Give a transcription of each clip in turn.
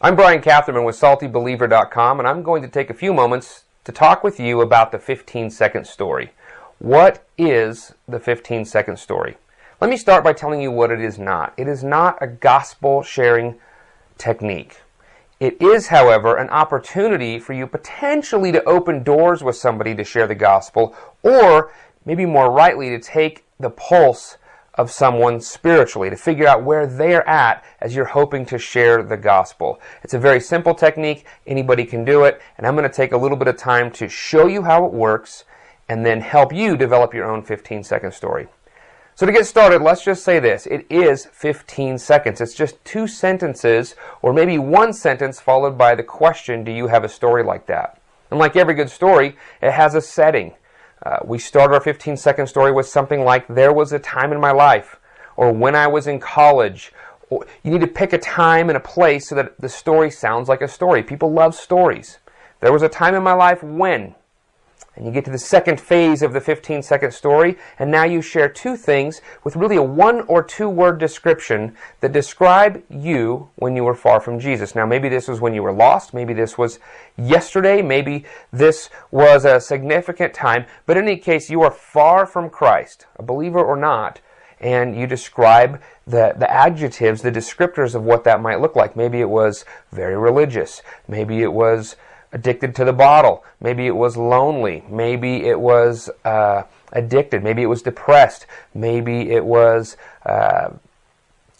I'm Brian Catherman with SaltyBeliever.com, and I'm going to take a few moments to talk with you about the 15-second story. What is the 15-second story? Let me start by telling you what it is not. It is not a gospel-sharing technique. It is, however, an opportunity for you potentially to open doors with somebody to share the gospel, or maybe more rightly, to take the pulse of someone spiritually, to figure out where they're at as you're hoping to share the gospel. It's a very simple technique. Anybody can do it, and I'm going to take a little bit of time to show you how it works and then help you develop your own 15-second story. So to get started, let's just say this. It is 15 seconds. It's just 2 sentences, or maybe 1 sentence followed by the question, do you have a story like that? And like every good story, it has a setting. We start our 15-second story with something like, there was a time in my life, or when I was in college. You need to pick a time and a place so that the story sounds like a story. People love stories. There was a time in my life when. And you get to the second phase of the 15-second story, and now you share 2 things with really a 1 or 2 word description that describe you when you were far from Jesus. Now, maybe this was when you were lost, maybe this was yesterday, maybe this was a significant time, but in any case, you are far from Christ, a believer or not, and you describe the adjectives, the descriptors of what that might look like. Maybe it was very religious, maybe it was addicted to the bottle. Maybe it was lonely. Maybe it was addicted. Maybe it was depressed. Maybe it was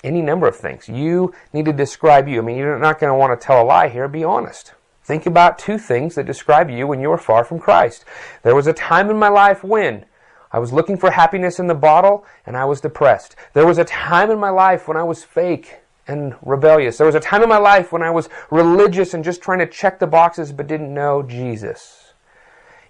any number of things. You need to describe you. I mean, you're not going to want to tell a lie here. Be honest. Think about 2 things that describe you when you were far from Christ. There was a time in my life when I was looking for happiness in the bottle and I was depressed. There was a time in my life when I was fake and rebellious. There was a time in my life when I was religious and just trying to check the boxes but didn't know Jesus.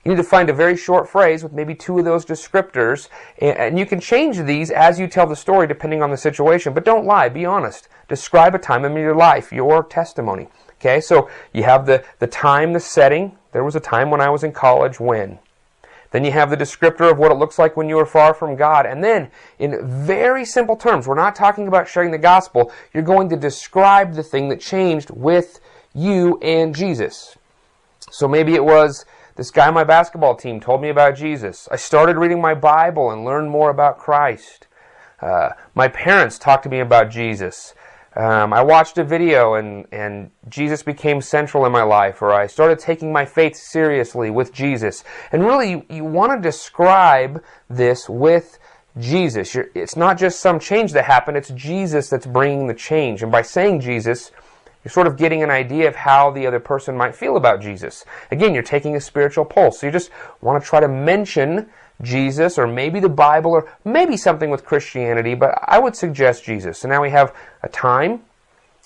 You need to find a very short phrase with maybe 2 of those descriptors, and you can change these as you tell the story depending on the situation, but don't lie, be honest. Describe a time in your life, your testimony. Okay, so you have the time, the setting. There was a time when I was in college when. Then you have the descriptor of what it looks like when you are far from God. And then, in very simple terms, we're not talking about sharing the gospel. You're going to describe the thing that changed with you and Jesus. So maybe it was, this guy on my basketball team told me about Jesus. I started reading my Bible and learned more about Christ. My parents talked to me about Jesus. I watched a video and Jesus became central in my life, or I started taking my faith seriously with Jesus. And really, you want to describe this with Jesus. It's not just some change that happened, it's Jesus that's bringing the change. And by saying Jesus, you're sort of getting an idea of how the other person might feel about Jesus. Again, you're taking a spiritual pulse. So you just want to try to mention Jesus, or maybe the Bible, or maybe something with Christianity, but I would suggest Jesus. So now we have a time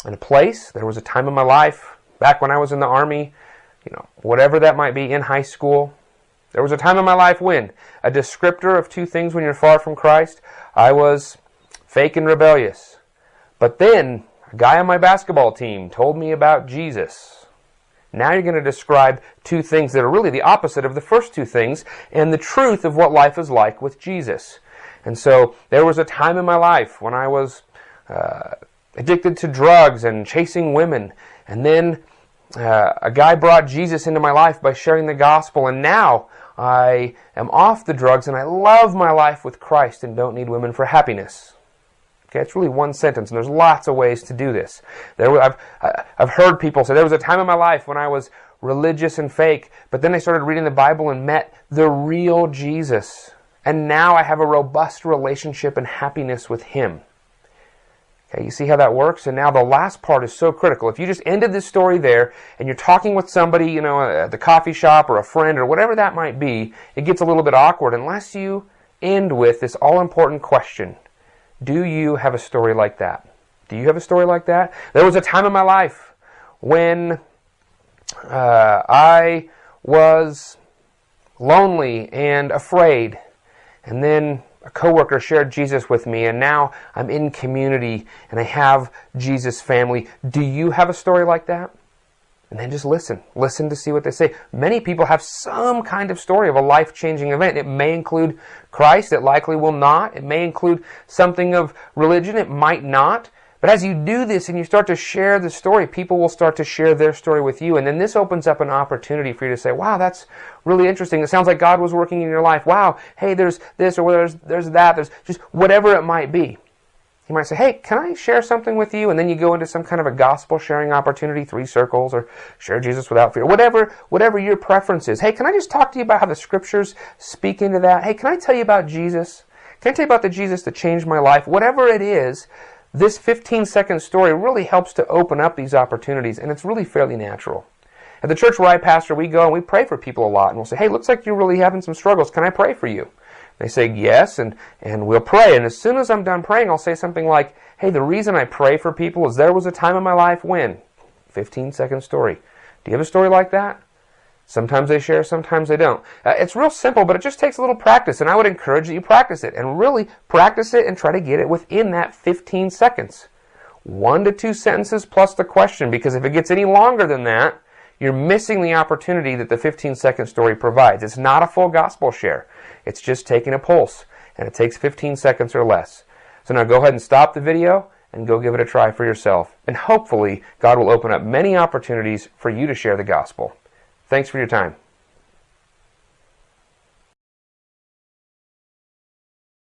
and a place. There was a time in my life, back when I was in the Army, whatever that might be, in high school. There was a time in my life when, a descriptor of 2 things when you're far from Christ, I was fake and rebellious. But then, a guy on my basketball team told me about Jesus. Now you're going to describe 2 things that are really the opposite of the first 2 things, and the truth of what life is like with Jesus. And so, there was a time in my life when I was addicted to drugs and chasing women, and then a guy brought Jesus into my life by sharing the gospel, and now I am off the drugs and I love my life with Christ and don't need women for happiness. Okay, it's really 1 sentence, and there's lots of ways to do this. I've heard people say, there was a time in my life when I was religious and fake, but then I started reading the Bible and met the real Jesus. And now I have a robust relationship and happiness with Him. Okay, you see how that works? And now the last part is so critical. If you just ended this story there, and you're talking with somebody, at the coffee shop or a friend or whatever that might be, it gets a little bit awkward unless you end with this all-important question. Do you have a story like that? Do you have a story like that? There was a time in my life when I was lonely and afraid, and then a coworker shared Jesus with me, and now I'm in community and I have Jesus family. Do you have a story like that? And then just listen. Listen to see what they say. Many people have some kind of story of a life-changing event. It may include Christ. It likely will not. It may include something of religion. It might not. But as you do this and you start to share the story, people will start to share their story with you. And then this opens up an opportunity for you to say, wow, that's really interesting. It sounds like God was working in your life. Wow, hey, there's this or there's that. There's just whatever it might be. You might say, hey, can I share something with you? And then you go into some kind of a gospel sharing opportunity, 3 circles, or share Jesus without fear, whatever your preference is. Hey, can I just talk to you about how the scriptures speak into that? Hey, can I tell you about Jesus? Can I tell you about the Jesus that changed my life? Whatever it is, this 15-second story really helps to open up these opportunities, and it's really fairly natural. At the church where I pastor, we go and we pray for people a lot, and we'll say, hey, looks like you're really having some struggles. Can I pray for you? They say yes, and we'll pray. And as soon as I'm done praying, I'll say something like, hey, the reason I pray for people is there was a time in my life when. 15-second story. Do you have a story like that? Sometimes they share, sometimes they don't. It's real simple, but it just takes a little practice, and I would encourage that you practice it, and really practice it and try to get it within that 15 seconds. 1 to 2 sentences plus the question, because if it gets any longer than that, you're missing the opportunity that the 15-second story provides. It's not a full gospel share. It's just taking a pulse, and it takes 15 seconds or less. So now go ahead and stop the video and go give it a try for yourself, and hopefully God will open up many opportunities for you to share the gospel. Thanks for your time.